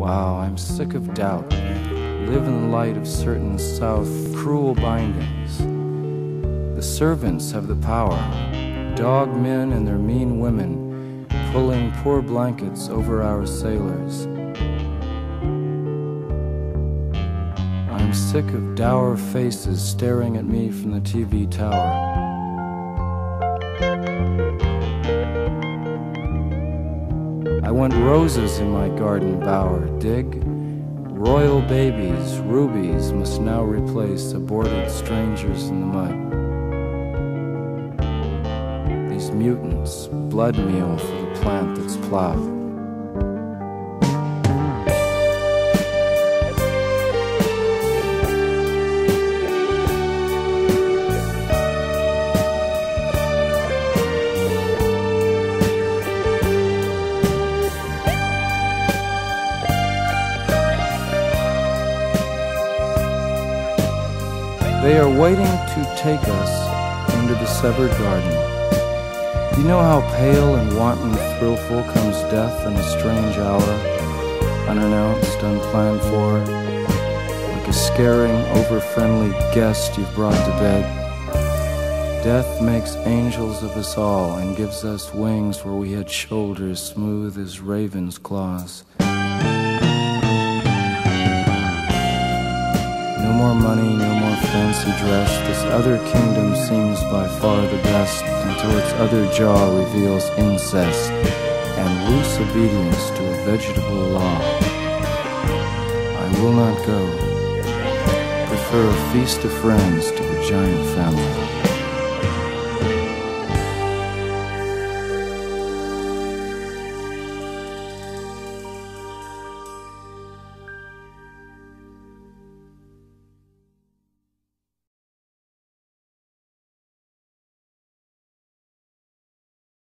Wow, I'm sick of doubt. Live in the light of certain South cruel bindings. The servants have the power, dog men and their mean women, pulling poor blankets over our sailors. I'm sick of dour faces staring at me from the TV tower. I want roses in my garden bower, dig? Royal babies, rubies, must now replace aborted strangers in the mud. These mutants, blood meal for the plant that's plowed. They are waiting to take us into the severed garden. Do you know how pale and wanton thrillful comes death in a strange hour, unannounced, unplanned for, like a scaring, over-friendly guest you've brought to bed? Death makes angels of us all and gives us wings where we had shoulders smooth as ravens' claws. No more money, no more fancy dress. This other kingdom seems by far the best, until its other jaw reveals incest and loose obedience to a vegetable law. I will not go. Prefer a feast of friends to a giant family.